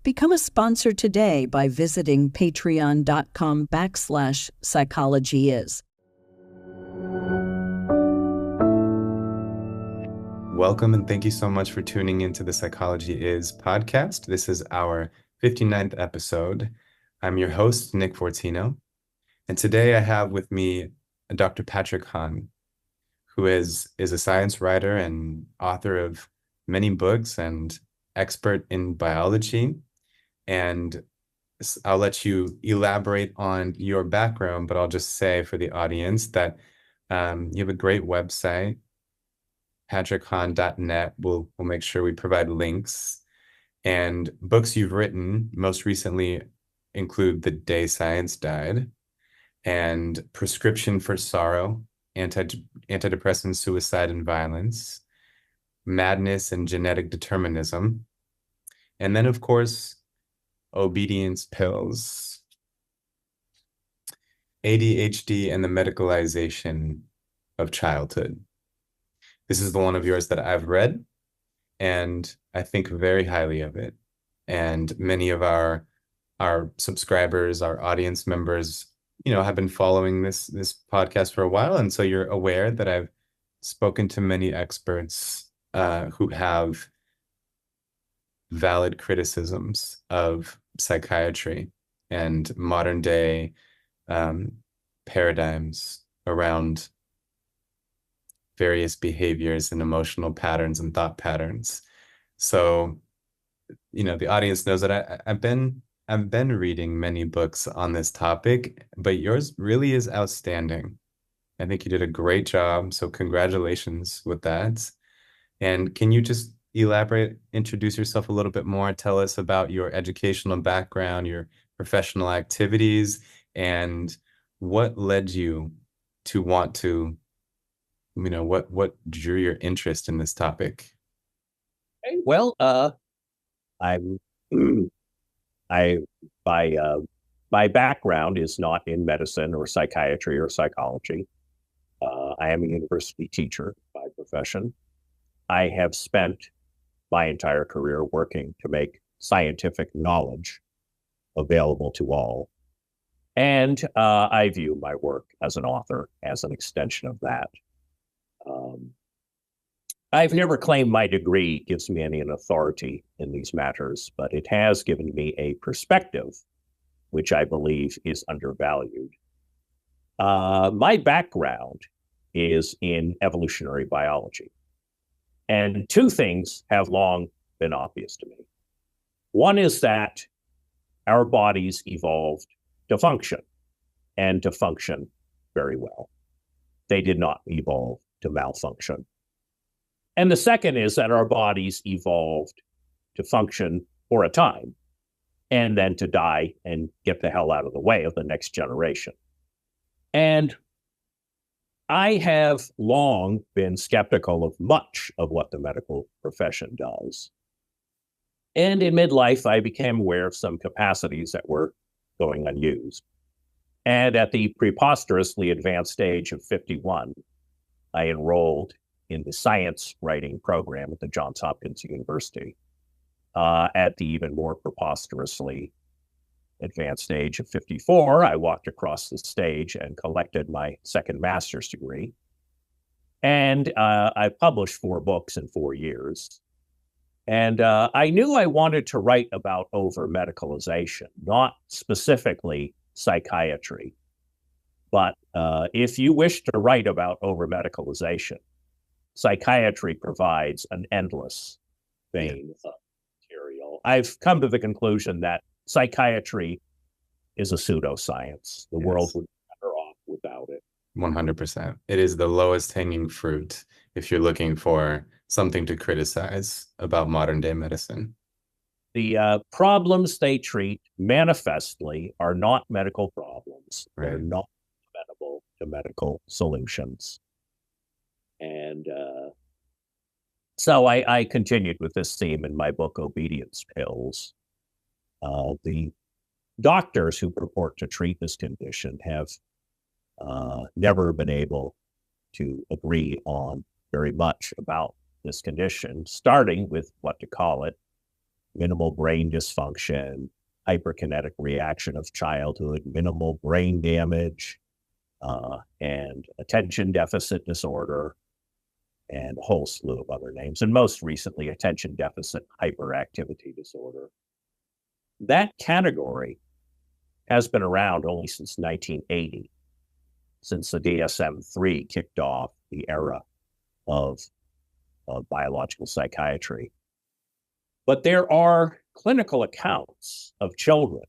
Become a sponsor today by visiting patreon.com/psychologyis. Welcome and thank you so much for tuning into the Psychology Is podcast. This is our 59th episode. I'm your host, Nick Fortino, and today I have with me Dr. Patricio Hahn, who is a science writer and author of many books and expert in biology. And I'll let you elaborate on your background, but I'll just say for the audience that you have a great website, patrickhahn.net. We'll make sure we provide links. And books you've written most recently include The Day Science Died and Prescription for Sorrow, Antidepressant, Suicide, and Violence, Madness and Genetic Determinism, and then, of course, Obedience Pills, ADHD and the Medicalization of Childhood. This is the one of yours that I've read, and I think very highly of it. And many of our subscribers, our audience members, have been following this podcast for a while. And so you're aware that I've spoken to many experts who have valid criticisms of psychiatry and modern day paradigms around various behaviors and emotional patterns and thought patterns. So, the audience knows that I've been reading many books on this topic, but yours really is outstanding. I think you did a great job, so congratulations with that. And can you just elaborate, introduce yourself a little bit more, tell us about your educational background, your professional activities, and what led you to want to, what drew your interest in this topic? Well, my background is not in medicine or psychiatry or psychology. I am a university teacher by profession. I have spent my entire career working to make scientific knowledge available to all. And I view my work as an author as an extension of that. I've never claimed my degree gives me any authority in these matters, but it has given me a perspective, which I believe is undervalued. My background is in evolutionary biology. And two things have long been obvious to me. One is that our bodies evolved to function, and to function very well. They did not evolve to malfunction. And the second is that our bodies evolved to function for a time, and then to die and get the hell out of the way of the next generation. And I have long been skeptical of much of what the medical profession does. And in midlife, I became aware of some capacities that were going unused. And at the preposterously advanced age of 51, I enrolled in the science writing program at the Johns Hopkins University. At the even more preposterously advanced age of 54, I walked across the stage and collected my second master's degree. And I published 4 books in 4 years. And I knew I wanted to write about over-medicalization, not specifically psychiatry. But if you wish to write about over-medicalization, psychiatry provides an endless vein of material. I've come to the conclusion that psychiatry is a pseudoscience. The world would be better off without it. 100%. It is the lowest hanging fruit if you're looking for something to criticize about modern day medicine. The problems they treat manifestly are not medical problems. Right. They're not amenable to medical solutions. And so I continued with this theme in my book, Obedience Pills. The doctors who purport to treat this condition have never been able to agree on very much about this condition, starting with what to call it. minimal brain dysfunction, hyperkinetic reaction of childhood, minimal brain damage, and attention deficit disorder, and a whole slew of other names, and most recently, attention deficit hyperactivity disorder. That category has been around only since 1980, since the DSM-3 kicked off the era of biological psychiatry. But there are clinical accounts of children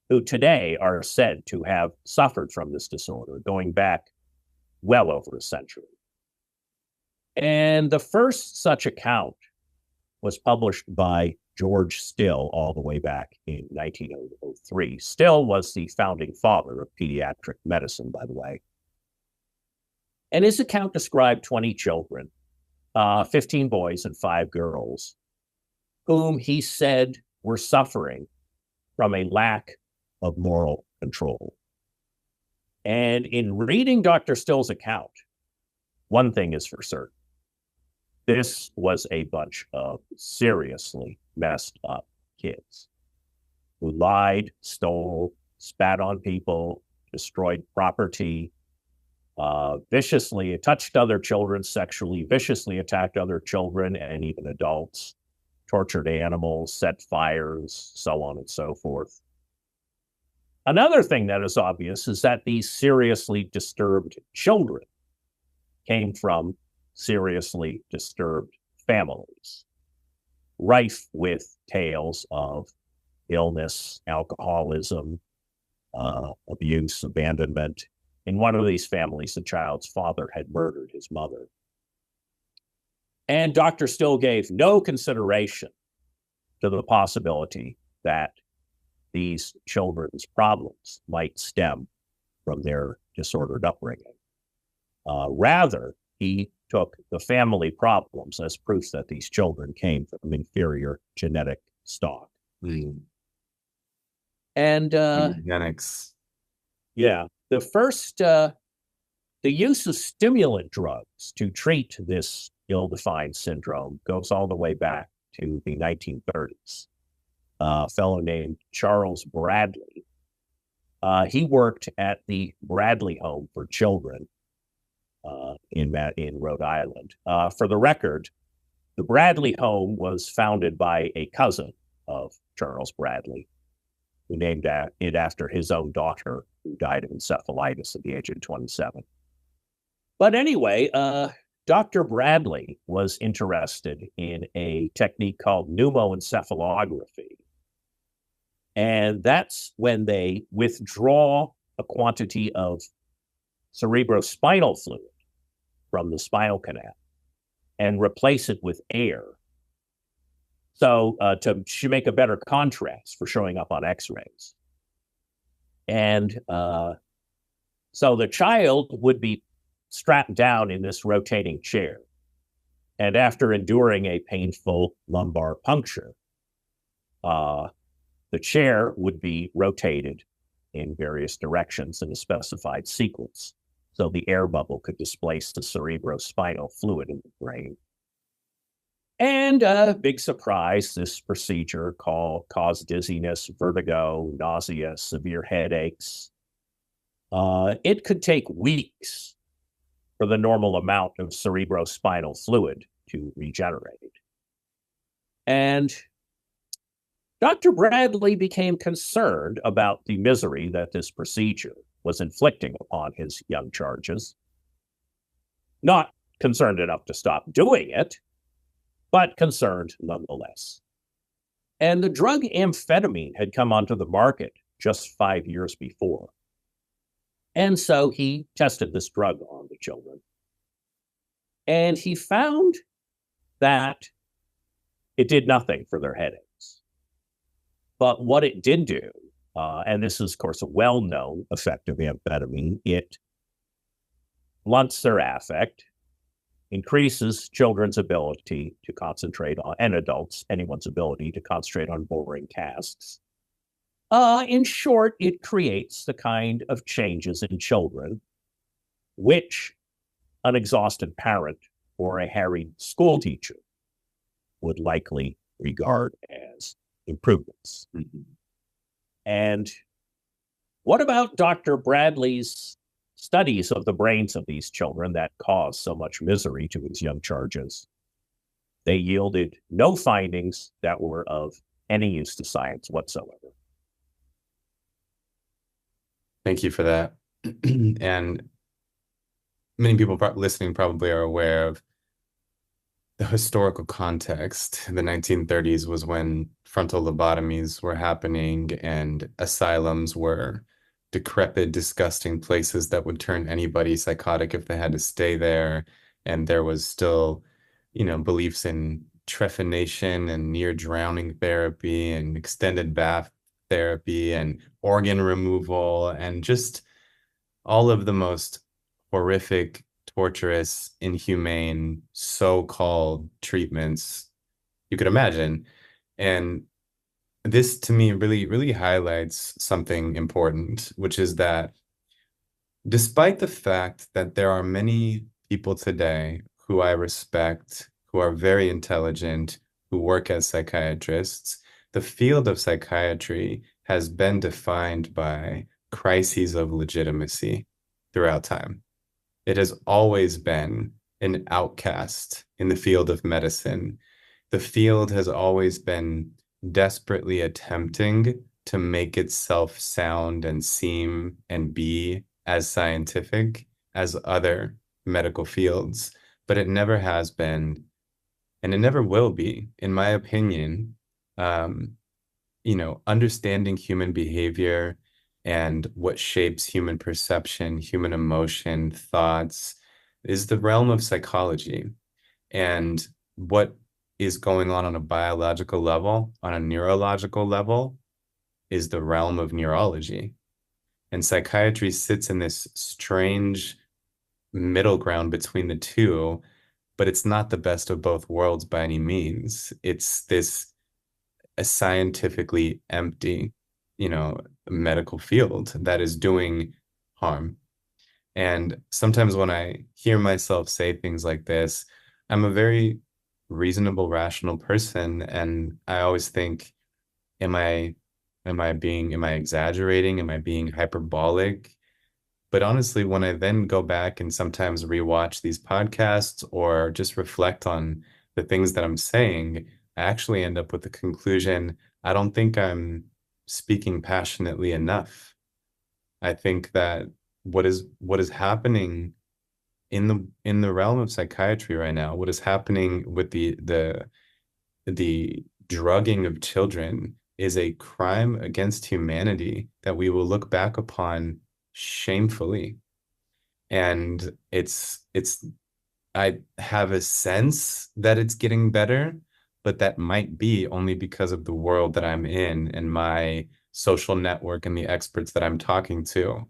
who today are said to have suffered from this disorder, going back well over a century. And the first such account was published by George Still all the way back in 1903. Still was the founding father of pediatric medicine, by the way. And his account described 20 children, 15 boys and 5 girls, whom he said were suffering from a lack of moral control. And in reading Dr. Still's account, one thing is for certain. This was a bunch of seriously messed up kids who lied, stole, spat on people, destroyed property, viciously touched other children sexually, viciously attacked other children and even adults, tortured animals, set fires, so on and so forth. Another thing that is obvious is that these seriously disturbed children came from seriously disturbed families, rife with tales of illness, alcoholism, abuse, abandonment. In one of these families, the child's father had murdered his mother. And Dr. Still gave no consideration to the possibility that these children's problems might stem from their disordered upbringing. Rather, he took the family problems as proof that these children came from inferior genetic stock. And eugenics. Yeah, the use of stimulant drugs to treat this ill-defined syndrome goes all the way back to the 1930s. A fellow named Charles Bradley. He worked at the Bradley Home for Children in Rhode Island. For the record, the Bradley Home was founded by a cousin of Charles Bradley, who named it after his own daughter, who died of encephalitis at the age of 27. But anyway, Dr. Bradley was interested in a technique called pneumoencephalography. And that's when they withdraw a quantity of cerebrospinal fluid from the spinal canal and replace it with air. So to make a better contrast for showing up on x-rays. And so the child would be strapped down in this rotating chair. And after enduring a painful lumbar puncture, the chair would be rotated in various directions in a specified sequence, so the air bubble could displace the cerebrospinal fluid in the brain. And big surprise, this procedure caused dizziness, vertigo, nausea, severe headaches. It could take weeks for the normal amount of cerebrospinal fluid to regenerate. And Dr. Bradley became concerned about the misery that this procedure was inflicting upon his young charges. Not concerned enough to stop doing it, but concerned nonetheless. And the drug amphetamine had come onto the market just 5 years before. And so he tested this drug on the children. And he found that it did nothing for their headaches. But what it did do, and this is, of course, a well-known effect of amphetamine, it blunts their affect, increases children's ability to concentrate on, and adults, anyone's ability to concentrate on boring tasks. In short, it creates the kind of changes in children which an exhausted parent or a harried school teacher would likely regard as improvements. Mhm. And what about Dr. Bradley's studies of the brains of these children that caused so much misery to his young charges? They yielded no findings that were of any use to science whatsoever. Thank you for that. And many people listening probably are aware of the historical context. The 1930s was when frontal lobotomies were happening and asylums were decrepit, disgusting places that would turn anybody psychotic if they had to stay there. And there was still, beliefs in trephination and near drowning therapy and extended bath therapy and organ removal and just all of the most horrific, torturous, inhumane, so-called treatments you could imagine. And this to me really, really highlights something important, which is that despite the fact that there are many people today who I respect, who are very intelligent, who work as psychiatrists, the field of psychiatry has been defined by crises of legitimacy throughout time. It has always been an outcast in the field of medicine. The field has always been desperately attempting to make itself sound and seem and be as scientific as other medical fields, but it never has been, and it never will be, in my opinion. Understanding human behavior and what shapes human perception, human emotion, thoughts, is the realm of psychology. And what is going on a biological level, on a neurological level, is the realm of neurology. And psychiatry sits in this strange middle ground between the two, but it's not the best of both worlds by any means. It's a scientifically empty, medical field that is doing harm. And sometimes when I hear myself say things like this, I'm a very reasonable, rational person. And I always think, am I exaggerating? Am I being hyperbolic? But honestly, when I then go back and sometimes rewatch these podcasts or just reflect on the things that I'm saying, I actually end up with the conclusion, I don't think I'm speaking passionately enough. I think that what is happening in the realm of psychiatry right now, what is happening with the drugging of children is a crime against humanity that we will look back upon shamefully. And I have a sense that it's getting better, but that might be only because of the world that I'm in and my social network and the experts that I'm talking to.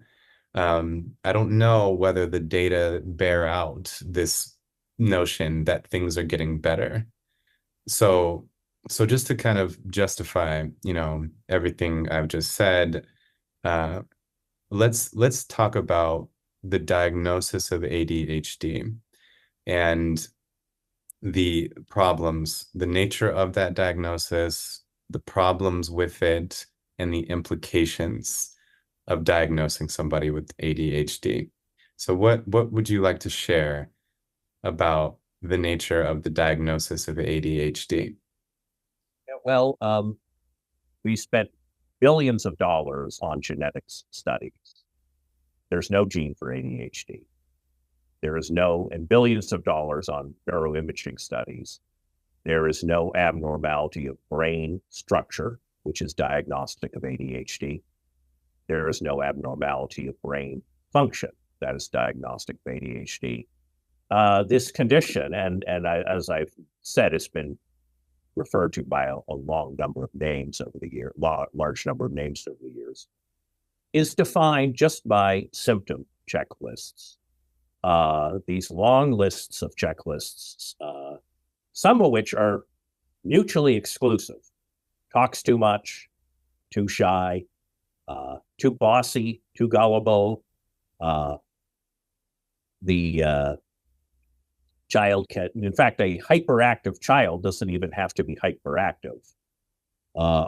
I don't know whether the data bear out this notion that things are getting better. So just to kind of justify, everything I've just said, uh, let's talk about the diagnosis of ADHD and the problems, the nature of that diagnosis, the problems with it, and the implications of diagnosing somebody with ADHD. So what would you like to share about the nature of the diagnosis of ADHD? Well, we spent billions of dollars on genetics studies. There's no gene for ADHD. And billions of dollars on neuroimaging studies. There is no abnormality of brain structure, which is diagnostic of ADHD. There is no abnormality of brain function, that is diagnostic of ADHD. This condition, as I've said, it's been referred to by a long number of names over the year, large number of names over the years, is defined just by symptom checklists. These long lists of checklists, some of which are mutually exclusive. Talks too much, too shy, too bossy, too gullible. The child can, in fact, a hyperactive child doesn't even have to be hyperactive. uh,